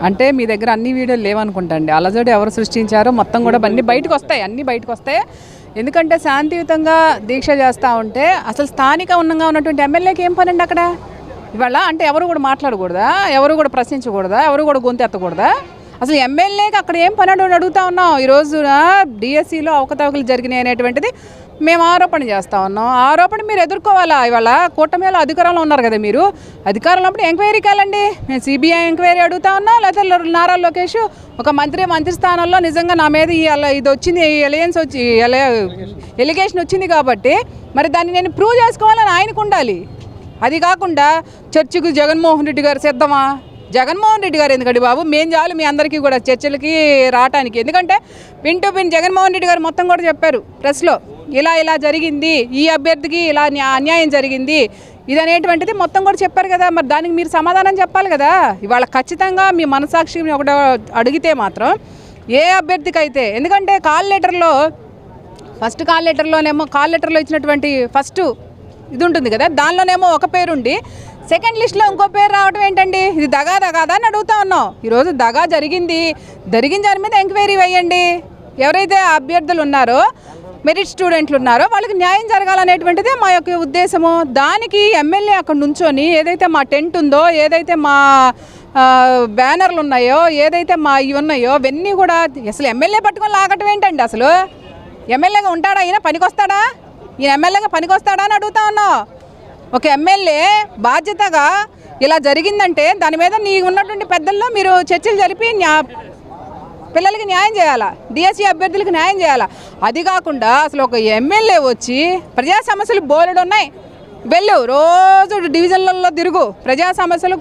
అంటే మీ దగ్గర అన్ని వీడియోలు లేవనుకుంటా అండి. అలజడి ఎవరు సృష్టించారో మొత్తం కూడా అన్నీ బయటకు వస్తాయి. ఎందుకంటే శాంతియుతంగా దీక్ష చేస్తూ ఉంటే అసలు స్థానిక ఉన్నటువంటి ఎమ్మెల్యేకి ఏం పని అండి అక్కడ ఇవాళ? అంటే ఎవరు కూడా మాట్లాడకూడదా? ఎవరు కూడా ప్రశ్నించకూడదా? ఎవరు కూడా గొంతు ఎత్తకూడదా? అసలు ఎమ్మెల్యేకి అక్కడ ఏం పని అడుగుతా ఉన్నాం. ఈరోజు డిఎస్సిలో అవకతవకలు జరిగినాయి అనేటువంటిది మేము ఆరోపణ చేస్తూ ఉన్నాం. ఆరోపణ మీరు ఎదుర్కోవాలా? ఇవాళ కూటమిలో అధికారంలో ఉన్నారు కదా, మీరు అధికారంలో ఉన్నప్పుడు ఎంక్వైరీకి వెళ్ళండి. మేము సిబిఐ ఎంక్వైరీ అడుగుతా ఉన్నాం. లేకపోతే నారా లోకేష్ ఒక మంత్రి స్థానంలో నిజంగా నా మీద ఇది వచ్చింది, ఎలిగేషన్ వచ్చింది కాబట్టి మరి దాన్ని నేను ప్రూవ్ చేసుకోవాలని ఆయనకు ఉండాలి. అది కాకుండా చర్చకు జగన్మోహన్ రెడ్డి గారు సిద్ధమా? జగన్మోహన్ రెడ్డి గారు ఎందుకండి బాబు, మేము చాలు మీ అందరికీ కూడా చర్చలకి రావటానికి. ఎందుకంటే పిన్ జగన్మోహన్ రెడ్డి గారు మొత్తం కూడా చెప్పారు ప్రెస్లో, ఇలా జరిగింది, ఈ అభ్యర్థికి ఇలా అన్యాయం జరిగింది ఇది అనేటువంటిది మొత్తం కూడా చెప్పారు కదా. మరి దానికి మీరు సమాధానం చెప్పాలి కదా. ఇవాళ ఖచ్చితంగా మీ మనసాక్షిని ఒకటి అడిగితే మాత్రం ఏ అభ్యర్థికి అయితే, ఎందుకంటే కాల్ లెటర్లో ఇచ్చినటువంటి ఫస్ట్ ఇది ఉంటుంది కదా, దానిలోనేమో ఒక పేరుండి సెకండ్ లిస్ట్లో ఇంకో పేరు రావడం ఏంటండి? ఇది దగాదా అని అడుగుతా ఉన్నాం. ఈరోజు దగా జరిగింది దాని మీద ఎంక్వైరీ వేయండి. ఎవరైతే అభ్యర్థులు ఉన్నారో, మెరిట్ స్టూడెంట్లు ఉన్నారో వాళ్ళకి న్యాయం జరగాలనేటువంటిదే మా యొక్క ఉద్దేశము. దానికి ఎమ్మెల్యే అక్కడ నుంచొని ఏదైతే మా టెంట్ ఉందో, ఏదైతే మా బ్యానర్లు ఉన్నాయో, ఏదైతే మా ఇవి ఉన్నాయో అవన్నీ కూడా అసలు ఎమ్మెల్యే పట్టుకొని లాగటం ఏంటండి? అసలు ఎమ్మెల్యేగా ఉంటాడా? ఈయన పనికొస్తాడా? అని అడుగుతా ఉన్నావు. ఒక ఎమ్మెల్యే బాధ్యతగా ఇలా జరిగిందంటే దాని మీద నీ ఉన్నటువంటి పెద్దల్లో మీరు చర్చలు జరిపి పిల్లలకి న్యాయం చేయాలా, డిఎస్సి అభ్యర్థులకు న్యాయం చేయాలా. అది కాకుండా అసలు ఒక ఎమ్మెల్యే వచ్చి ప్రజా సమస్యలు బోలెడు ఉన్నాయి, వెళ్ళు రోజు డివిజన్లలో తిరుగు, ప్రజా సమస్యలు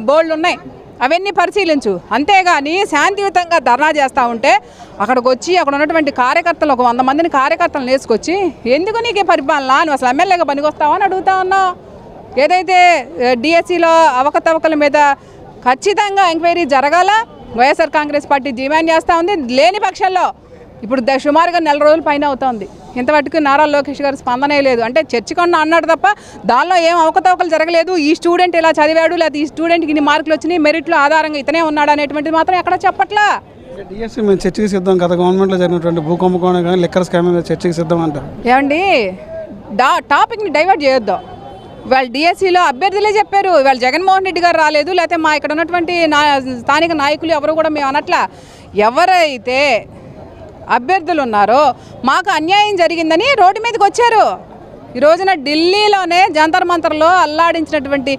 బోల్డ్ ఉన్నాయి, అవన్నీ పరిశీలించు. అంతేగాని శాంతియుతంగా ధర్నా చేస్తూ ఉంటే అక్కడికి వచ్చి అక్కడ ఉన్నటువంటి కార్యకర్తలు ఒక 100 మందిని కార్యకర్తలను వేసుకొచ్చి ఎందుకు నీకే పరిపాలన, నువ్వు అసలు ఎమ్మెల్యేగా పనికొస్తావా అని అడుగుతా ఉన్నావు. ఏదైతే డిఎస్సిలో అవకతవకల మీద ఖచ్చితంగా ఎంక్వైరీ జరగాల వైఎస్ఆర్ కాంగ్రెస్ పార్టీ డిమాండ్ చేస్తూ ఉంది. లేని పక్షంలో ఇప్పుడు సుమారుగా 4 రోజుల పైన అవుతుంది, ఇంతవరకు నారా లోకేష్ గారు స్పందనే లేదు. అంటే చర్చకొన్న అన్నాడు తప్ప దానిలో ఏం అవకతవకలు జరగలేదు. ఈ స్టూడెంట్ ఇలా చదివాడు, లేదా ఈ స్టూడెంట్కి ఇన్ని మార్కులు వచ్చినాయి, మెరిట్లో ఆధారంగా ఇతనే ఉన్నాడు అనేటువంటిది మాత్రం ఎక్కడ చెప్పట్లా. డిఎస్సి మేము చర్చకి సిద్ధం, గత గవర్నమెంట్లో జరిగినటువంటి భూ కుంభకోణం కానీ లిక్కర్ స్కామ్ మీద చర్చకి సిద్ధం అంటారు. ఏమండి, టాపిక్ని డైవర్ట్ చేయొద్దు. ఇవాళ డిఎస్సిలో అభ్యర్థులే చెప్పారు, ఇవాళ జగన్మోహన్ రెడ్డి గారు రాలేదు, లేకపోతే మా ఇక్కడ ఉన్నటువంటి స్థానిక నాయకులు ఎవరు కూడా మేము అనట్లా. ఎవరైతే అభ్యర్థులు ఉన్నారో మాకు అన్యాయం జరిగిందని రోడ్డు మీదకి వచ్చారు. ఈ రోజున ఢిల్లీలోనే జంతర్ మంతర్లో అల్లాడించినటువంటి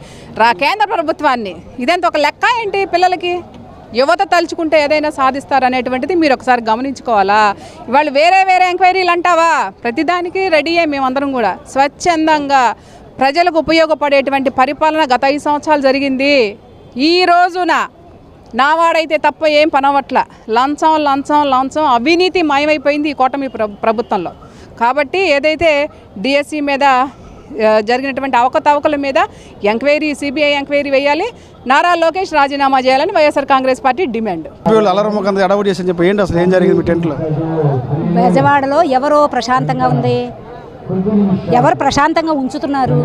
కేంద్ర ప్రభుత్వాన్ని ఇదంతా ఒక లెక్క ఏంటి? పిల్లలకి యువత తలుచుకుంటే ఏదైనా సాధిస్తారనేటువంటిది మీరు ఒకసారి గమనించుకోవాలా. ఇవాళ వేరే ఎంక్వైరీలు అంటావా? ప్రతిదానికి రెడీయే మేమందరం కూడా. స్వచ్ఛందంగా ప్రజలకు ఉపయోగపడేటువంటి పరిపాలన గత 5 సంవత్సరాలు జరిగింది. ఈ రోజున నావాడైతే తప్ప ఏం పనవట్ల. లంచం అవినీతి మాయమైపోయింది ఈ కూటమి ప్రభుత్వంలో. కాబట్టి ఏదైతే డిఎస్సి మీద జరిగినటువంటి అవకతవకల మీద ఎంక్వైరీ, సిబిఐ ఎంక్వైరీ వేయాలి, నారా లోకేష్ రాజీనామా చేయాలని వైఎస్ఆర్ కాంగ్రెస్ పార్టీ డిమాండ్. బెజవాడలో ఎవరో ప్రశాంతంగా ఉంది, ఎవరు ప్రశాంతంగా ఉంచుతున్నారు?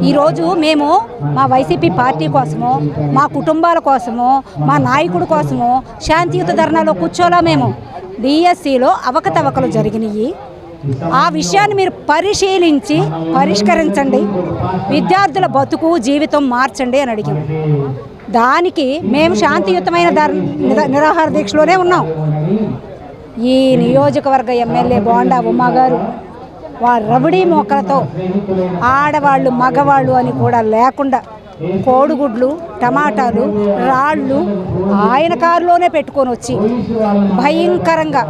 ఈరోజు మేము మా వైసీపీ పార్టీ కోసము, మా కుటుంబాల కోసము, మా నాయకుడి కోసము శాంతియుత ధర్నాలో కూర్చోలా. మేము డిఎస్సిలో అవకతవకలు జరిగినాయి, ఆ విషయాన్ని మీరు పరిశీలించి పరిష్కరించండి, విద్యార్థుల బతుకు జీవితం మార్చండి అని అడిగాము. దానికి మేము శాంతియుతమైన నిరాహార దీక్షలోనే ఉన్నాం. ఈ నియోజకవర్గ ఎమ్మెల్యే బోండా ఉమా గారు రబడీ మోకలతో ఆడవాళ్ళు మగవాళ్ళు అని కూడా లేకుండా కోడిగుడ్లు, టమాటాలు, రాళ్ళు ఆయన కారులోనే పెట్టుకొని వచ్చి భయంకరంగా,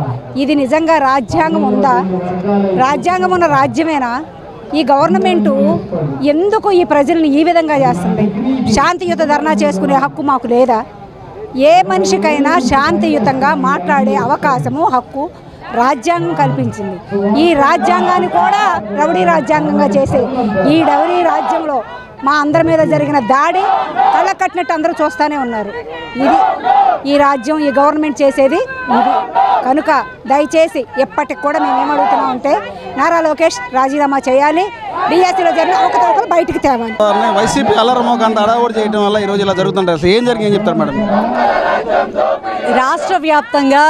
ఇది నిజంగా రాజ్యాంగం ఉందా? రాజ్యాంగం ఉన్న రాజ్యమేనా? ఈ గవర్నమెంటు ఎందుకు ఈ ప్రజల్ని ఈ విధంగా చేస్తుంది? శాంతియుత ధర్నా చేసుకునే హక్కు మాకు లేదా? ఏ మనిషికైనా శాంతియుతంగా మాట్లాడే అవకాశము, హక్కు రాజ్యాంగం కల్పించింది. ఈ రాజ్యాంగాన్ని కూడా రౌడీ రాజ్యాంగంగా చేసే ఈ రౌడీ రాజ్యంలో మా అందరి మీద జరిగిన దాడి కళ్ళ కట్టినట్టు అందరూ చూస్తూనే ఉన్నారు. ఇది ఈ రాజ్యం, ఈ గవర్నమెంట్ చేసేది ఇది. కనుక దయచేసి ఎప్పటికి కూడా మేము ఏమడుగుతున్నామంటే నారా లోకేష్ రాజీనామా చేయాలి, డిఎస్సిలో జరిగిన అవకతవకలు బయటికి తేవాలి. వైసీపీ అల్లరమోకంత అడావుడి చేయడం వల్ల ఈరోజు ఇలా జరుగుతుంటారు. ఏం జరిగింది ఏం చెప్తారు మేడం? రాష్ట్ర వ్యాప్తంగా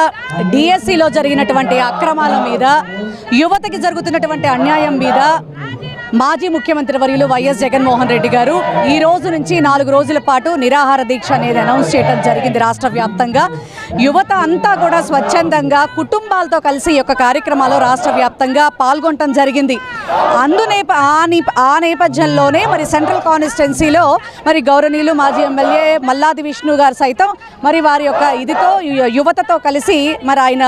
డిఎస్సిలో జరిగినటువంటి అక్రమాల మీద, యువతకి జరుగుతున్నటువంటి అన్యాయం మీద మాజీ ముఖ్యమంత్రి వర్యులు వైఎస్ జగన్మోహన్ రెడ్డి గారు ఈ రోజు నుంచి 4 రోజుల పాటు నిరాహార దీక్ష అనేది అనౌన్స్ చేయడం జరిగింది. రాష్ట్ర వ్యాప్తంగా యువత అంతా కూడా స్వచ్ఛందంగా కుటుంబాలతో కలిసి ఈ యొక్క కార్యక్రమాల్లో రాష్ట్ర వ్యాప్తంగా పాల్గొనడం జరిగింది. ఆ నేపథ్యంలోనే మరి సెంట్రల్ కాన్స్టిట్యున్సీలో మరి గౌరవనీయులు మాజీ ఎమ్మెల్యే మల్లాది విష్ణు గారు సైతం మరి వారి యొక్క ఇదితో యువతతో కలిసి మరి ఆయన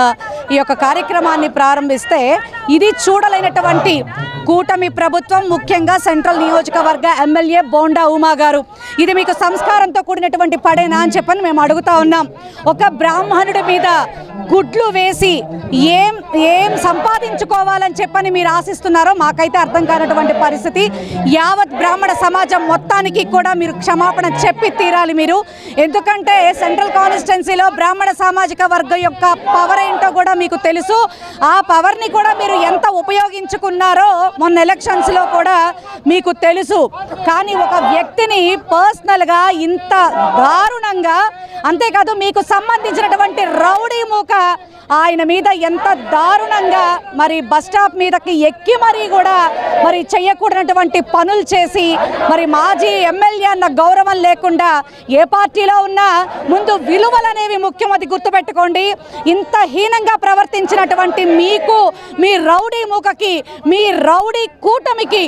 ఈ యొక్క కార్యక్రమాన్ని ప్రారంభిస్తే ఇది చూడలేనటువంటి కూటమి ప్రభుత్వం, ముఖ్యంగా సెంట్రల్ నియోజకవర్గ ఎమ్మెల్యే బోండా ఉమా గారు, ఇది మీకు సంస్కారంతో కూడినటువంటి పడేనా అని చెప్పని మేము అడుగుతా ఉన్నాం. ఒక బ్రాహ్మణుడి మీద గుడ్లు వేసి ఏం సంపాదించుకోవాలని చెప్పని మీరు ఆశిస్తున్నారో మాకైతే అర్థం కానటువంటి పరిస్థితి. యావత్ బ్రాహ్మణ సమాజం మొత్తానికి కూడా మీరు క్షమాపణ చెప్పి తీరాలి మీరు. ఎందుకంటే సెంట్రల్ కాన్స్టిట్యున్సీలో బ్రాహ్మణ సామాజిక వర్గం యొక్క పవర్ ఏంటో కూడా మీకు తెలుసు. ఆ పవర్ని కూడా మీరు ఎంత ఉపయోగించుకున్నారో మొన్న ఎలక్షన్స్లో కూడా మీకు తెలుసు. కానీ ఒక వ్యక్తిని పర్సనల్గా ఇంత దారుణంగా, అంతేకాదు మీకు సంబంధించినటువంటి రౌడీ మూక ఆయన మీద ఎంత దారుణంగా మరి బస్టాప్ మీదకి ఎక్కి మరీ కూడా మరి చెయ్యకూడనటువంటి పనులు చేసి మరి మాజీ ఎమ్మెల్యే అన్న గౌరవం లేకుండా ఏ పార్టీలో ఉన్నా ముందు విలువలు అనేవి ముఖ్యమది గుర్తుపెట్టుకోండి. ఇంత హీనంగా ప్రవర్తించినటువంటి మీకు, మీ రౌడీ మూకకి, మీ రౌడీ కూటమికి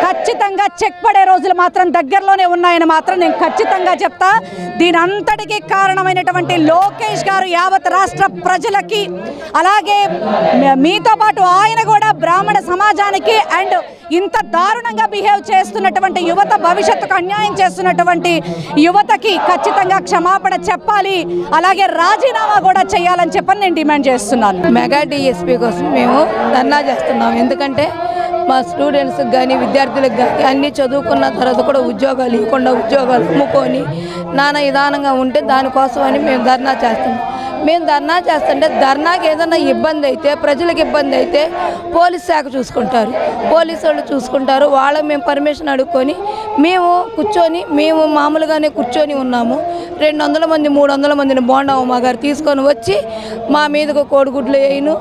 ఖచ్చితంగా చెక్ పడే రోజులు మాత్రం దగ్గరలోనే ఉన్నాయని మాత్రం నేను ఖచ్చితంగా చెప్తా. దీని అంతటికీ కారణమైనటువంటి లోకేష్ గారు యావత్ రాష్ట్ర ప్రజలకి, అలాగే మీతో పాటు ఆయన కూడా బ్రాహ్మణ సమాజానికి అండ్ ఇంత దారుణంగా బిహేవ్ చేస్తున్నటువంటి యువత, భవిష్యత్తుకు అన్యాయం చేస్తున్నటువంటి యువతకి ఖచ్చితంగా క్షమాపణ చెప్పాలి, అలాగే రాజీనామా కూడా చేయాలని చెప్పని నేను డిమాండ్ చేస్తున్నాను. మెగా డిఎస్పీ కోసం మేము ధర్నా చేస్తున్నాం. ఎందుకంటే మా స్టూడెంట్స్కి కానీ విద్యార్థులకు కానీ అన్నీ చదువుకున్న తర్వాత కూడా ఉద్యోగాలు ఇవ్వకుండా ఉద్యోగాలు అమ్ముకొని నానా విధానంగా ఉంటే దానికోసమని మేము ధర్నా చేస్తున్నాం. మేము ధర్నా చేస్తుంటే ధర్నాకి ఏదైనా ఇబ్బంది అయితే, ప్రజలకు ఇబ్బంది అయితే పోలీస్ శాఖ చూసుకుంటారు, పోలీసు వాళ్ళు చూసుకుంటారు. వాళ్ళకి మేము పర్మిషన్ అడుక్కొని మేము మామూలుగానే కూర్చొని ఉన్నాము. 200 మంది 300 మందిని బోండా ఉమా గారు తీసుకొని వచ్చి మా మీదకు కోడిగుడ్లు వేయను,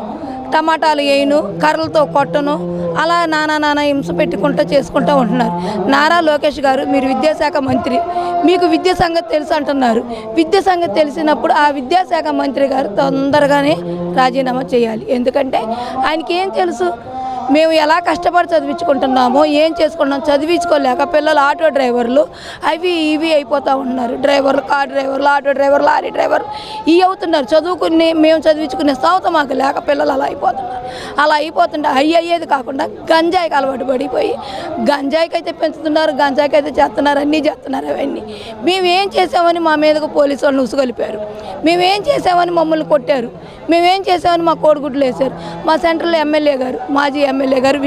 టమాటాలు వేయను, కర్రలతో కొట్టను, అలా నానా హింస పెట్టుకుంటూ చేసుకుంటూ ఉంటున్నారు. నారా లోకేష్ గారు, మీరు విద్యాశాఖ మంత్రి, మీకు విద్యా సంగతి తెలుసు అంటున్నారు. విద్యా సంగతి తెలిసినప్పుడు ఆ విద్యాశాఖ మంత్రి గారు తొందరగానే రాజీనామా చేయాలి. ఎందుకంటే ఆయనకి ఏం తెలుసు, మేము ఎలా కష్టపడి చదివించుకుంటున్నామో, ఏం చేసుకుంటున్నాం, చదివించుకోలేక పిల్లలు ఆటో డ్రైవర్లు అవి ఇవి అయిపోతూ ఉంటున్నారు. డ్రైవర్లు, కార్ డ్రైవర్లు, ఆటో డ్రైవర్లు, లారీ డ్రైవర్లు ఇవి అవుతున్నారు. మేము చదివించుకునే స్థావత మాకు లేక పిల్లలు అలా అయిపోతున్నారు. అలా అయిపోతుంటే అయ్యేది కాకుండా గంజాయికి అలవాటు పడిపోయి గంజాయికి అయితే పెంచుతున్నారు, గంజాయికి అయితే చేస్తున్నారు, అన్నీ చేస్తున్నారు. అవన్నీ మేమేం చేసామని మా మీదకు పోలీసు వాళ్ళు ఉసుగొలిపారు, మేమేం చేసామని మమ్మల్ని కొట్టారు, మేమేం చేసామని మా కోడిగుడ్లు వేశారు. మా సెంట్రల్ ఎమ్మెల్యే గారు, మాజీ ఎమ్మెల్యే గారు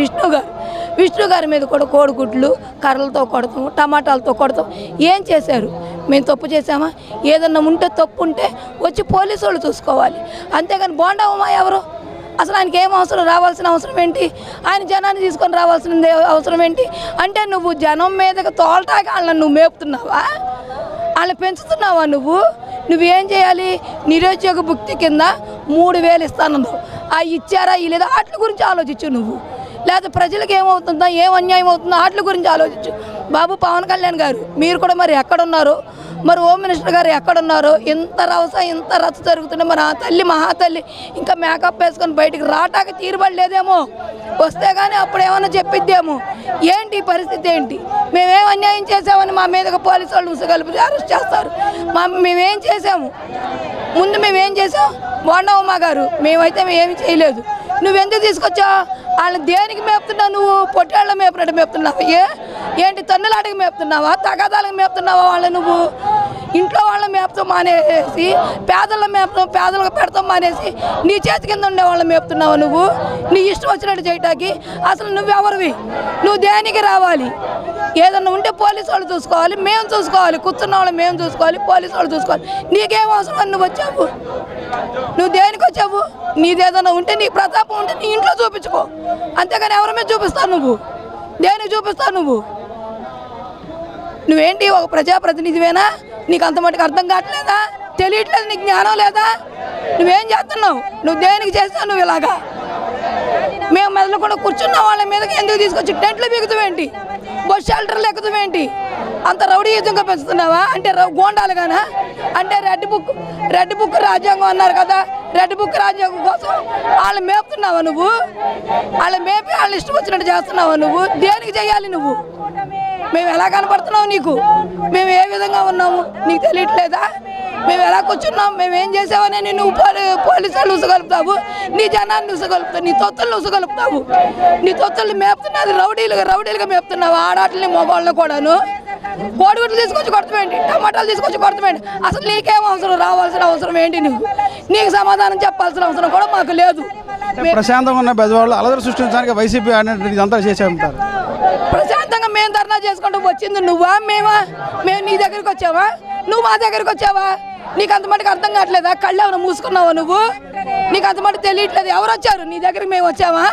విష్ణు గారి మీద కూడా కోడిగుడ్లు కర్రలతో కొడతాం, టమాటాలతో కొడతాం. ఏం చేశారు? మేము తప్పు చేసామా? ఏదన్నా ఉంటే తప్పు ఉంటే వచ్చి పోలీసు వాళ్ళు చూసుకోవాలి. అంతేగాని బోండా ఉమా ఎవరు? అసలు ఆయనకి ఏం అవసరం, రావాల్సిన అవసరం ఏంటి? ఆయన జనాన్ని తీసుకొని రావాల్సిన అవసరం ఏంటి? అంటే నువ్వు జనం మీదకి తోలటాకి వాళ్ళని నువ్వు మేపుతున్నావా? వాళ్ళని పెంచుతున్నావా? నువ్వేం చేయాలి? నిరుద్యోగ భుక్తి కింద 3000 ఇస్తానన్నావు. ఇచ్చారా లేదా వాటి గురించి ఆలోచించు నువ్వు. లేదా ప్రజలకు ఏమవుతుందా, ఏం అన్యాయం అవుతుందో వాటి గురించి ఆలోచించు. బాబు పవన్ కళ్యాణ్ గారు, మీరు కూడా మరి ఎక్కడున్నారు? మరి హోమ్ మినిస్టర్ గారు ఎక్కడున్నారు? ఇంత రచ్చ జరుగుతుంటే మరి ఆ తల్లి మహాతల్లి ఇంకా మేకప్ వేసుకొని బయటికి రాటాక తీరుబడలేదేమో, వస్తే కానీ అప్పుడు ఏమైనా చెప్పిద్దేమో. ఏంటి పరిస్థితి ఏంటి? మేమేం అన్యాయం చేసామని మా మీదకి పోలీసు వాళ్ళు ఉసుగలిపి అరెస్ట్ చేస్తారు. మేమేం చేసాము? ముందు మేమేం చేసాం? బోండా ఉమా గారు, మేమైతే ఏమి చేయలేదు. నువ్వెందుకు తీసుకొచ్చావు? వాళ్ళని దేనికి మేపుతున్నావు? నువ్వు పొట్టేళ్ళ మేపినట్టు మేపుతున్నావు. ఏంటి తన్నులాటకి మేపుతున్నావా? తగాదాలకు మేపుతున్నావా? వాళ్ళని నువ్వు ఇంట్లో వాళ్ళ మేపుతాం మానేసి పేదలకు పెడతాం మానేసి నీ చేతి కింద ఉండే వాళ్ళని మేపుతున్నావా? నువ్వు నీ ఇష్టం వచ్చినట్టు చేయటానికి అసలు నువ్వెవరివి? నువ్వు దేనికి రావాలి? ఏదన్నా ఉంటే పోలీసు వాళ్ళు చూసుకోవాలి, మేము చూసుకోవాలి, కూర్చున్న వాళ్ళు మేము చూసుకోవాలి, పోలీసు వాళ్ళు చూసుకోవాలి. నీకేం అవసరం? నువ్వు వచ్చావు, నువ్వు దేనికి వచ్చావు? నీదేదన్నా ఉంటే, నీ ప్రతాపం ఉంటే నీ ఇంట్లో చూపించుకో. అంతేగాని ఎవరి మీద చూపిస్తావు? నువ్వు దేనికి చూపిస్తావు? నువ్వేంటి ఒక ప్రజాప్రతినిధివేనా? నీకు అంత మటుకు అర్థం కావట్లేదా? తెలియట్లేదు? నీకు జ్ఞానం లేదా? నువ్వేం చేస్తున్నావు? నువ్వు దేనికి చేస్తావు? నువ్వు ఇలాగా మేము మెదలకుండా కూర్చున్న వాళ్ళ మీదకి ఎందుకు తీసుకొచ్చి టెంట్లు బిగుతావేంటి? బస్ షెల్టర్లు ఎక్కుతావేంటి? అంత రౌడీయుతంగా పెంచుతున్నావా? అంటే గోండాలుగానా? అంటే రెడ్ బుక్ రాజ్యాంగం అన్నారు కదా, రెడ్ బుక్ రాజ్యాంగం కోసం వాళ్ళు మేపుతున్నావా నువ్వు? వాళ్ళు మేపి వాళ్ళు ఇష్టం వచ్చినట్టు చేస్తున్నావా నువ్వు? దేనికి చేయాలి నువ్వు? మేము ఎలా కనపడుతున్నావు నీకు? మేము ఏ విధంగా ఉన్నాము నీకు తెలియట్లేదా? మేము ఎలా కూర్చున్నాం? మేము ఏం చేసామని నువ్వు పోలీసులు ఉసగలుపుతావు, నీ జనాన్ని ఉసగలుపుతావు, నీ తొత్తులను ఉసగలుపుతావు. నీ తొత్తుల్ని మేపుతున్నది రౌడీలుగా మేపుతున్నావు, ఆడాటల్ని మగవాళ్ళని కూడాను. కోడిగుడ్లు తీసుకొచ్చి కొడతామేంటి? టమాటాలు తీసుకొచ్చి కొడతామేంటి? అసలు నీకేం అవసరం? రావాల్సిన అవసరం ఏంటి? నీకు సమాధానం చెప్పాల్సిన అవసరం కూడా మాకు లేదు. ప్రశాంతంగా ఉన్న బెజవాడలో అలజడి సృష్టించడానికి వైసీపీ అనేది ఇదంతా చేసే ఉంటారు. ప్రశాంతంగా మేము ధర్నా చేసుకుంటూ వచ్చింది నువ్వా మేమా? మేము నీ దగ్గరికి వచ్చావా? నువ్వు మా దగ్గరికి వచ్చావా? నీకు అంత మటుకు అర్థం కావట్లేదా? కళ్ళు ఏమైనా మూసుకున్నావా నువ్వు? నీకు అంత మటుకు తెలియట్లేదు? ఎవరు వచ్చారు నీ దగ్గరికి? మేము వచ్చావా?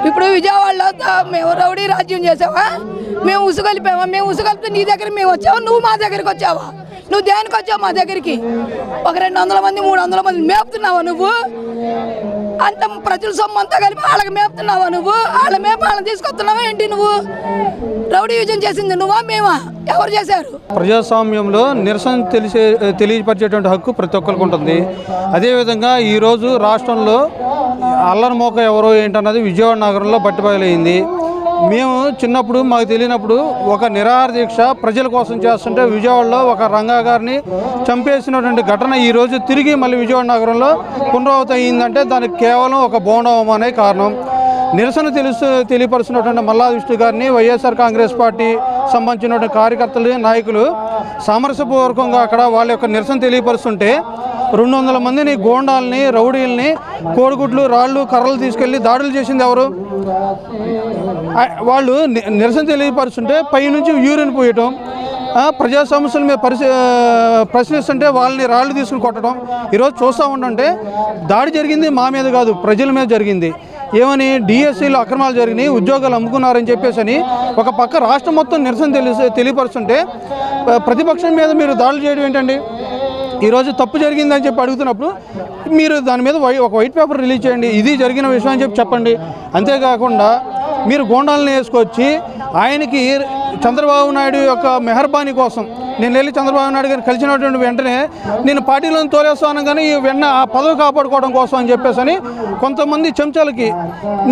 ఇప్పుడు విజయవాడలో మేము రౌడీ రాజ్యం చేసావా? మేము ఉసుగలిపామా? మేము ఉసుగలిపితే నీ దగ్గరికి మేము వచ్చావా? నువ్వు మా దగ్గరికి వచ్చావా? నువ్వు దేనికి వచ్చావు మా దగ్గరికి? ఒక 200 మంది 300 మంది మేపుతున్నావా నువ్వు? అంత ప్రజల సొమ్ము అంతా కలిపి వాళ్ళకి మేపుతున్నావా నువ్వు? వాళ్ళ మేపు వాళ్ళని తీసుకొస్తున్నావా ఏంటి నువ్వు? రౌడీ యుజం చేసింది నువ్వా మేమా? ఎవరు చేశారు? ప్రజాస్వామ్యంలో నిరసన తెలియపరిచేటువంటి హక్కు ప్రతి ఒక్కరికి ఉంటుంది. అదేవిధంగా ఈరోజు రాష్ట్రంలో అల్లరి మోక ఎవరో ఏంటన్నది విజయవాడ నగరంలో బట్టిబయలైంది. మేము చిన్నప్పుడు మాకు తెలియనప్పుడు ఒక నిరాహార దీక్ష ప్రజల కోసం చేస్తుంటే విజయవాడలో ఒక రంగా గారిని చంపేసినటువంటి ఘటన ఈరోజు తిరిగి మళ్ళీ విజయవాడ నగరంలో పునరావృతం అయిందంటే దానికి కేవలం ఒక బోండవం అనే కారణం. నిరసన తెలియపరుస్తున్నటువంటి మల్లా విష్ణు గారిని వైఎస్ఆర్ కాంగ్రెస్ పార్టీ సంబంధించినటువంటి కార్యకర్తలు నాయకులు సామరస్యపూర్వకంగా అక్కడ వాళ్ళ యొక్క నిరసన తెలియపరుస్తుంటే 200 మందిని గోండాలని రౌడీల్ని కోడిగుడ్లు రాళ్ళు కర్రలు తీసుకెళ్ళి దాడులు చేసింది ఎవరు? వాళ్ళు నిరసన తెలియపరుస్తుంటే పైనుంచి యూరిన్ పోయటం, ప్రజా సమస్యల మీద ప్రశ్నిస్తుంటే వాళ్ళని రాళ్ళు తీసుకుని కొట్టడం. ఈరోజు చూస్తూ ఉంటుంటే దాడి జరిగింది మా మీద కాదు, ప్రజల మీద జరిగింది. ఏమని? డిఎస్సీలో అక్రమాలు జరిగినాయి, ఉద్యోగాలు అమ్ముకున్నారని చెప్పేసి ఒక పక్క రాష్ట్రం మొత్తం నిరసన తెలియపరుస్తుంటే ప్రతిపక్షం మీద మీరు దాడులు చేయడం ఏంటండి? ఈరోజు తప్పు జరిగిందని చెప్పి అడుగుతున్నప్పుడు మీరు దాని మీద ఒక వైట్ పేపర్ రిలీజ్ చేయండి, ఇది జరిగిన విషయం అని చెప్పండి. అంతేకాకుండా మీరు గోండాలను వేసుకొచ్చి ఆయనకి చంద్రబాబు నాయుడు యొక్క మెహర్బానీ కోసం నేను వెళ్ళి చంద్రబాబు నాయుడు గారిని కలిసినటువంటి వెంటనే నేను పార్టీలను తోలేస్తాను కానీ ఆ పదవి కాపాడుకోవడం కోసం అని చెప్పేసి కొంతమంది చెంచాలకి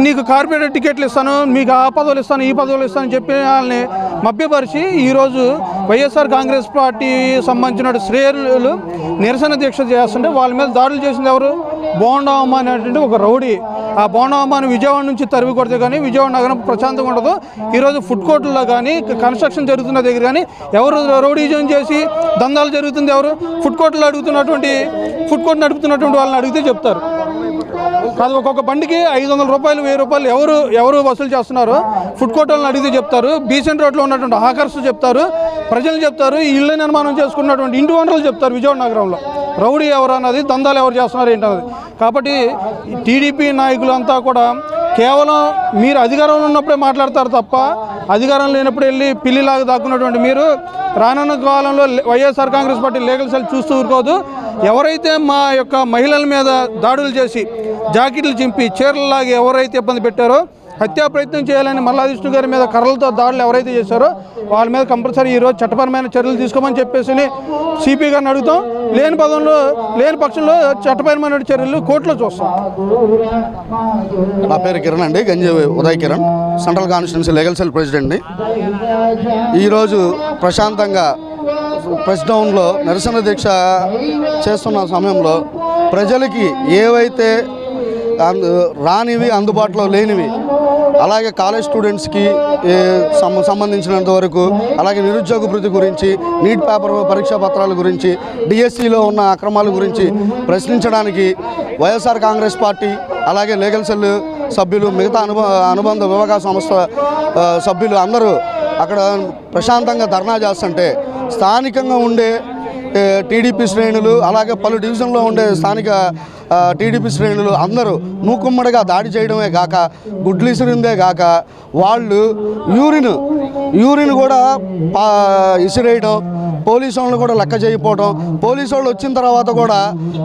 నీకు కార్పొరేట్ టికెట్లు ఇస్తాను, మీకు ఆ పదవులు ఇస్తాను, ఈ పదవులు ఇస్తాను అని చెప్పి వాళ్ళని మభ్యపరిచి ఈరోజు వైఎస్ఆర్ కాంగ్రెస్ పార్టీ సంబంధించిన శ్రేణులు నిరసన దీక్ష చేస్తుంటే వాళ్ళ మీద దాడులు చేసింది ఎవరు? బోండమ్మ అనేటువంటి ఒక రౌడీ. ఆ బోండమ్మని విజయవాడ నుంచి తరిమి కొడితే కానీ విజయవాడ నగరం ప్రశాంతంగా ఉండదు. ఈరోజు ఫుడ్ కోర్టుల్లో కానీ కన్స్ట్రక్షన్ జరుగుతున్న దగ్గర కానీ ఎవరు రౌడీజం చేసి దందాలు జరుగుతుంది? ఎవరు? ఫుడ్ కోర్టులో ఫుడ్ కోర్టు నడుపుతున్నటువంటి వాళ్ళని అడిగితే చెప్తారు. కాదు, ఒక్కొక్క బండికి 500 రూపాయలు 1000 రూపాయలు ఎవరు వసూలు చేస్తున్నారు? ఫుడ్ కోర్ట్ వాళ్ళని అడిగితే చెప్తారు, బీసెంట్ రోడ్లో ఉన్నటువంటి హాకర్స్ చెప్తారు, ప్రజలు చెప్తారు, ఇళ్ళ నిర్మాణం చేసుకున్నటువంటి ఇంటి వనరులు చెప్తారు విజయవాడ నగరంలో. రౌడీ ఎవరు అన్నది, దందాలు ఎవరు చేస్తున్నారు ఏంటన్నది. కాబట్టి టీడీపీ నాయకులంతా కూడా కేవలం మీరు అధికారంలో ఉన్నప్పుడే మాట్లాడతారు తప్ప అధికారం లేనప్పుడు వెళ్ళి పిల్లిలాగా దాక్కున్నటువంటి మీరు రానున్న కాలంలో YSR Congress party legal cell చూస్తూ ఊరుకోదు. ఎవరైతే మా యొక్క మహిళల మీద దాడులు చేసి జాకెట్లు చింపి చీరలలాగా ఎవరైతే ఇబ్బంది పెట్టారో, హత్యా ప్రయత్నం చేయాలని మల్లా విష్ణు గారి మీద కర్రలతో దాడులు ఎవరైతే చేశారో వాళ్ళ మీద కంపల్సరీ ఈరోజు చట్టపరమైన చర్యలు తీసుకోమని చెప్పేసి సిపి గారిని అడుగుతాం. లేని పక్షంలో చట్టపరమైన చర్యలు కోర్టులో చూస్తాం. నా పేరు కిరణ్ అండి, Ganji Uday Kiran, central constituency legal cell ప్రెసిడెంట్ని. ఈరోజు ప్రశాంతంగా ప్రెస్ డౌన్లో నిరసన దీక్ష చేస్తున్న సమయంలో ప్రజలకి ఏవైతే రానివి అందుబాటులో లేనివి, అలాగే కాలేజ్ స్టూడెంట్స్కి సంబంధించినంత వరకు, అలాగే నిరుద్యోగ భృతి గురించి, నీట్ పేపర్ పరీక్షా పత్రాల గురించి, డిఎస్సిలో ఉన్న అక్రమాల గురించి ప్రశ్నించడానికి వైఎస్ఆర్ కాంగ్రెస్ పార్టీ అలాగే లీగల్ సెల్ సభ్యులు, మిగతా అనుబంధ విభాగ సంస్థ సభ్యులు అందరూ అక్కడ ప్రశాంతంగా ధర్నా చేస్తుంటే స్థానికంగా ఉండే టీడీపీ శ్రేణులు అలాగే పలు డివిజన్లో ఉండే స్థానిక టీడీపీ శ్రేణులు అందరూ మూకుమ్మడిగా దాడి చేయడమే కాక గుడ్లు ఇసిరిందే కాక వాళ్ళు యూరిన్ కూడా ఇసిరేయడం, పోలీసు వాళ్ళు కూడా లెక్క చేయకపోవడం, పోలీసు వాళ్ళు వచ్చిన తర్వాత కూడా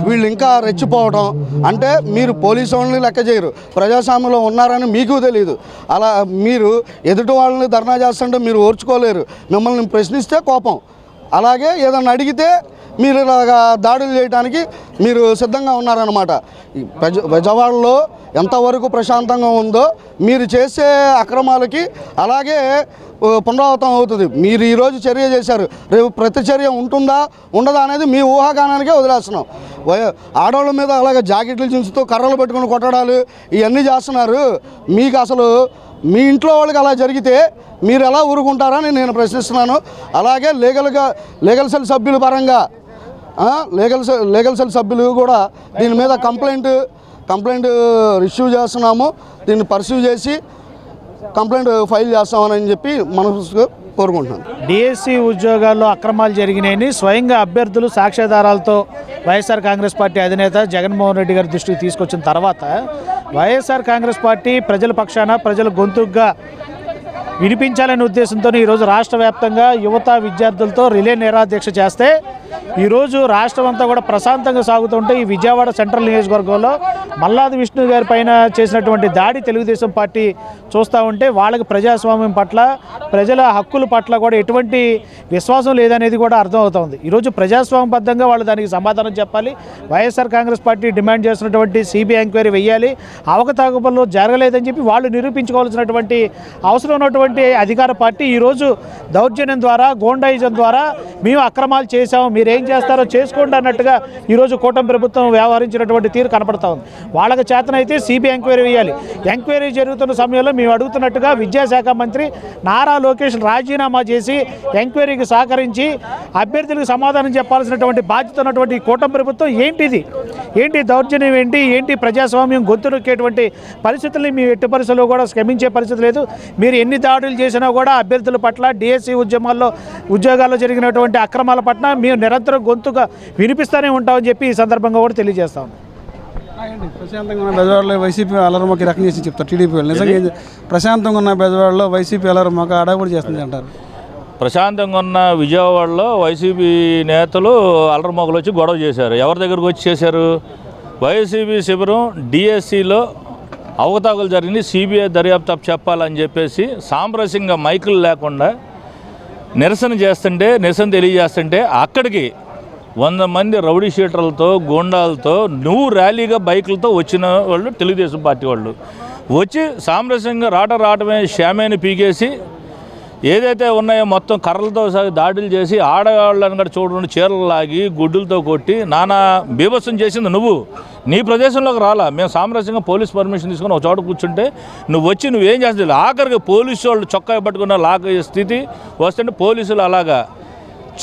వీళ్ళు ఇంకా రెచ్చిపోవడం. అంటే మీరు పోలీసు వాళ్ళని లెక్క చేయరు, ప్రజాస్వామ్యంలో ఉన్నారని మీకు తెలియదు. అలా మీరు ఎదుటి వాళ్ళని ధర్నా చేస్తుంటే మీరు ఓర్చుకోలేరు, మిమ్మల్ని ప్రశ్నిస్తే కోపం, అలాగే ఏదన్నా అడిగితే మీరు ఇలాగా దాడులు చేయడానికి మీరు సిద్ధంగా ఉన్నారన్నమాట. బెజవాడలో ఎంతవరకు ప్రశాంతంగా ఉందో మీరు చేసే అక్రమాలకి అలాగే పునరావృతం అవుతుంది. మీరు ఈరోజు చర్య చేశారు, రేపు ప్రతి చర్య ఉంటుందా ఉండదా అనేది మీ ఊహాగానానికే వదిలేస్తున్నాం. ఆడవాళ్ళ మీద అలాగే జాకెట్లు చించుతూ కర్రలు పెట్టుకుని కొట్టడాలు ఇవన్నీ చేస్తున్నారు. మీకు అసలు మీ ఇంట్లో వాళ్ళకి అలా జరిగితే మీరు ఎలా ఊరుకుంటారని నేను ప్రశ్నిస్తున్నాను. అలాగే లీగల్ సెల్ సభ్యుల పరంగా లీగల్ సెల్ సభ్యులు కూడా దీని మీద కంప్లైంట్ రిసీవ్ చేస్తున్నాము. దీన్ని పర్సీవ్ చేసి కంప్లైంట్ ఫైల్ చేస్తామని చెప్పి మనసుగా కోరుకుంటున్నాను. డిఎస్సి ఉద్యోగాల్లో అక్రమాలు జరిగినాయని స్వయంగా అభ్యర్థులు సాక్ష్యాధారాలతో వైఎస్ఆర్ కాంగ్రెస్ పార్టీ అధినేత జగన్మోహన్ రెడ్డి గారి దృష్టికి తీసుకొచ్చిన తర్వాత వైఎస్ఆర్ కాంగ్రెస్ పార్టీ ప్రజల పక్షాన ప్రజల గొంతుగ్గా వినిపించాలనే ఉద్దేశంతో ఈరోజు రాష్ట్ర వ్యాప్తంగా యువత విద్యార్థులతో రిలే నిరాదీక్ష చేస్తే ఈరోజు రాష్ట్రం అంతా కూడా ప్రశాంతంగా సాగుతుంటే ఈ విజయవాడ సెంట్రల్ నియోజకవర్గంలో మల్లాది విష్ణు గారి పైన చేసినటువంటి దాడి తెలుగుదేశం పార్టీ చూస్తూ ఉంటే వాళ్ళకి ప్రజాస్వామ్యం పట్ల ప్రజల హక్కుల పట్ల కూడా ఎటువంటి విశ్వాసం లేదనేది కూడా అర్థమవుతుంది. ఈరోజు ప్రజాస్వామ్యబద్ధంగా వాళ్ళు దానికి సమాధానం చెప్పాలి. వైఎస్ఆర్ కాంగ్రెస్ పార్టీ డిమాండ్ చేసినటువంటి సిబిఐ ఎంక్వైరీ వేయాలి. అవకతవకలు జరగలేదని చెప్పి వాళ్ళు నిరూపించుకోవాల్సినటువంటి అవసరం ఉన్నటువంటి అధికార పార్టీ ఈరోజు దౌర్జన్యం ద్వారా గోండాయిజం ద్వారా మేము అక్రమాలు చేశాము, మీరేం చేస్తారో చేసుకోండి అన్నట్టుగా ఈరోజు కూటమి ప్రభుత్వం వ్యవహరించినటువంటి తీరు కనపడతా ఉంది. వాళ్ళకి చేతనైతే సిబిఐ ఎంక్వైరీ వేయాలి. ఎంక్వైరీ జరుగుతున్న సమయంలో మేము అడుగుతున్నట్టుగా విద్యాశాఖ మంత్రి నారా లోకేష్ రాజీనామా చేసి ఎంక్వైరీకి సహకరించి అభ్యర్థులకు సమాధానం చెప్పాల్సినటువంటి బాధ్యత ఉన్నటువంటి కూటమి ప్రభుత్వం ఏంటి దౌర్జన్యం ఏంటి ప్రజాస్వామ్యం గొంతు నొక్కేటువంటి పరిస్థితుల్ని మేము ఎట్టి పరిస్థితుల్లో కూడా క్షమించే పరిస్థితి లేదు. మీరు ఎన్ని దాడులు చేసినా కూడా అభ్యర్థుల పట్ల డిఎస్సి ఉద్యోగాల్లో జరిగినటువంటి అక్రమాల పట్ల మేము నిరంతరం గొంతుగా వినిపిస్తూనే ఉంటామని చెప్పి ఈ సందర్భంగా కూడా తెలియజేస్తాం. ప్రశాంతంగా ఉన్న బెజవాడలో వైసీపీ అలరమ్మకి రకం చేసి చెప్తారు టీడీపీ వాళ్ళు. నిజంగా ప్రశాంతంగా ఉన్న బెజవాడలో వైసీపీ అలరమ్మకి అడగబడి చేస్తుంది అంటారు. ప్రశాంతంగా ఉన్న విజయవాడలో వైసీపీ నేతలు అలరమొగలు వచ్చి గొడవ చేశారు. ఎవరి దగ్గరకు వచ్చి చేశారు? వైసీపీ శిబిరం డిఎస్సిలో అవకతవకలు జరిగింది, సిబిఐ దర్యాప్తు చెప్పాలని చెప్పేసి సాంప్రదాయంగా మైకులు లేకుండా నిరసన తెలియజేస్తుంటే అక్కడికి 100 మంది రౌడీ షీటర్లతో గూండాలతో నువ్వు ర్యాలీగా బైకులతో వచ్చిన వాళ్ళు తెలుగుదేశం పార్టీ వాళ్ళు వచ్చి సామరస్యంగా రావడమే షామేని పీకేసి ఏదైతే ఉన్నాయో మొత్తం కర్రలతో దాడులు చేసి ఆడవాళ్ళని కూడా చూడండి చీరలు లాగి గుడ్డులతో కొట్టి నానా బీభత్సం చేసింది నువ్వు. నీ ప్రదేశంలోకి రాలా, మేము సామరస్యంగా పోలీస్ పర్మిషన్ తీసుకుని ఒక చోట కూర్చుంటే నువ్వు వచ్చి నువ్వేం చేస్తావు? ఆఖరికి పోలీసు వాళ్ళు చొక్కా పట్టుకున్న లాగే స్థితి వస్తుంటే పోలీసులు అలాగా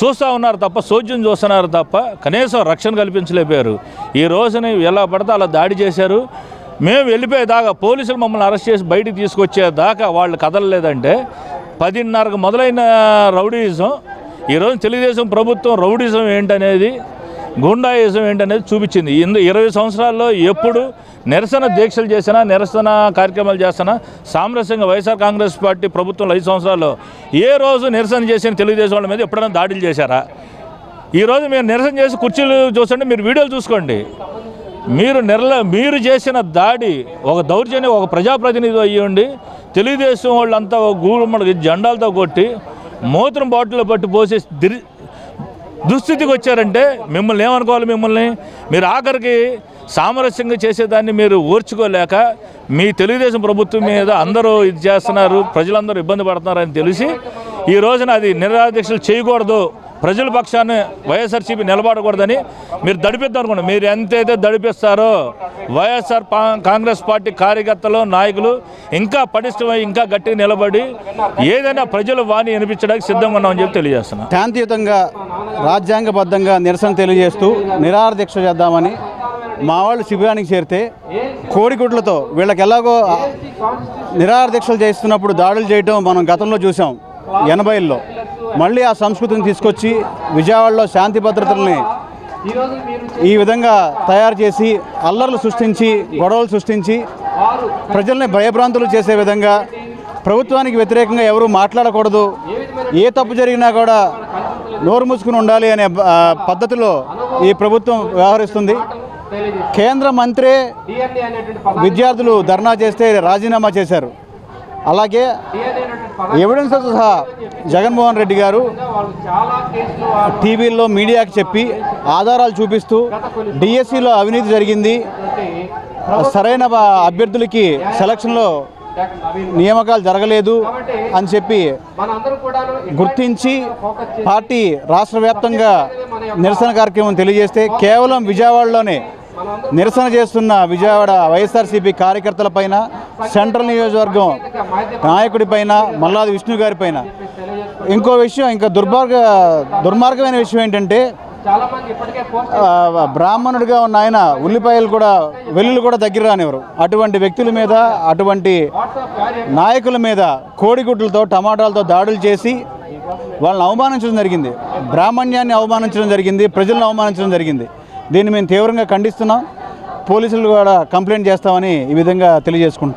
చూస్తూ ఉన్నారు తప్ప, సోద్యం చూస్తున్నారు తప్ప కనీసం రక్షణ కల్పించలేకపోయారు. ఈ రోజుని ఎలా పడితే అలా దాడి చేశారు. మేము వెళ్ళిపోయేదాకా పోలీసులు మమ్మల్ని అరెస్ట్ చేసి బయటికి తీసుకొచ్చేదాకా వాళ్ళు కదలలేదంటే 10:30కు మొదలైన రౌడీయిజం ఈరోజు తెలుగుదేశం ప్రభుత్వం రౌడీయిజం ఏంటనేది గుండాయిజం ఏంటనేది చూపించింది. 20 సంవత్సరాల్లో ఎప్పుడు నిరసన దీక్షలు చేసినా నిరసన కార్యక్రమాలు చేసినా సామరస్యంగా వైఎస్ఆర్ కాంగ్రెస్ పార్టీ ప్రభుత్వంలో 5 సంవత్సరాల్లో ఏ రోజు నిరసన చేసిన తెలుగుదేశం వాళ్ళ మీద ఎప్పుడైనా దాడులు చేశారా? ఈరోజు మీరు నిరసన చేసి కుర్చీలు చూస్తుంటే మీరు వీడియోలు చూసుకోండి. మీరు చేసిన దాడి ఒక దౌర్జన్యం, ఒక ప్రజాప్రతినిధి అయ్యండి తెలుగుదేశం వాళ్ళంతా గూడుమ్మడికి జెండాలతో కొట్టి మూత్రం బాటిల్లో పట్టి పోసే దుస్థితికి వచ్చారంటే మిమ్మల్ని ఏమనుకోవాలి? మీరు ఆఖరికి సామరస్యంగా చేసేదాన్ని మీరు ఓర్చుకోలేక మీ తెలుగుదేశం ప్రభుత్వం మీద అందరూ ఇది చేస్తున్నారు, ప్రజలందరూ ఇబ్బంది పడుతున్నారని తెలిసి ఈ రోజున అది నిరాదీక్షలు చేయకూడదు, ప్రజల పక్షాన్ని వైఎస్ఆర్సీపీ నిలబడకూడదని మీరు దడిపిద్దాం అనుకోండి. మీరు ఎంతైతే దడిపిస్తారో వైఎస్ఆర్ కాంగ్రెస్ పార్టీ కార్యకర్తలు నాయకులు ఇంకా పటిష్టమై ఇంకా గట్టిగా నిలబడి ఏదైనా ప్రజలు వాణి వినిపించడానికి సిద్ధంగా ఉన్నామని చెప్పి తెలియజేస్తున్నాం. శాంతియుతంగా రాజ్యాంగబద్ధంగా నిరసన తెలియజేస్తూ నిరాహార దీక్ష చేద్దామని మా వాళ్ళు శిబిరానికి చేరితే కోడిగుడ్లతో వీళ్ళకి ఎలాగో నిరాహార దీక్షలు చేస్తున్నప్పుడు దాడులు చేయడం మనం గతంలో చూసాం 80ల్లో. మళ్ళీ ఆ సంస్కృతిని తీసుకొచ్చి విజయవాడలో శాంతి భద్రతల్ని ఈ విధంగా తయారు చేసి అల్లర్లు సృష్టించి గొడవలు సృష్టించి ప్రజల్ని భయభ్రాంతులు చేసే విధంగా ప్రభుత్వానికి వ్యతిరేకంగా ఎవరూ మాట్లాడకూడదు, ఏ తప్పు జరిగినా కూడా నోరు మూసుకుని ఉండాలి అనే పద్ధతిలో ఈ ప్రభుత్వం వ్యవహరిస్తుంది. కేంద్ర మంత్రే విద్యార్థులు ధర్నా చేస్తే రాజీనామా చేశారు. అలాగే ఎవిడెన్స్తో సహా జగన్మోహన్ రెడ్డి గారు టీవీల్లో మీడియాకి చెప్పి ఆధారాలు చూపిస్తూ డిఎస్సిలో అవినీతి జరిగింది, సరైన అభ్యర్థులకి సెలక్షన్లో నియామకాలు జరగలేదు అని చెప్పి గుర్తించి పార్టీ రాష్ట్ర వ్యాప్తంగా నిరసన కార్యక్రమం తెలియజేస్తే కేవలం విజయవాడలోనే నిరసన చేస్తున్న విజయవాడ వైఎస్ఆర్సీపీ కార్యకర్తలపైన, సెంట్రల్ నియోజకవర్గం నాయకుడిపైన, మల్లాది విష్ణు గారిపైన ఇంకో విషయం, ఇంకా దుర్మార్గమైన విషయం ఏంటంటే బ్రాహ్మణుడిగా ఉన్న ఆయన ఉల్లిపాయలు కూడా వెల్లుల్లి కూడా దగ్గర రానివ్వరు. అటువంటి వ్యక్తుల మీద, అటువంటి నాయకుల మీద కోడిగుడ్లతో టమాటాలతో దాడులు చేసి వాళ్ళని అవమానించడం జరిగింది, బ్రాహ్మణ్యాన్ని అవమానించడం జరిగింది, ప్రజలను అవమానించడం జరిగింది. దీన్ని మేము తీవ్రంగా ఖండిస్తున్నాం. పోలీసులు కూడా కంప్లైంట్ చేస్తామని ఈ విధంగా తెలియజేసుకుంటాం.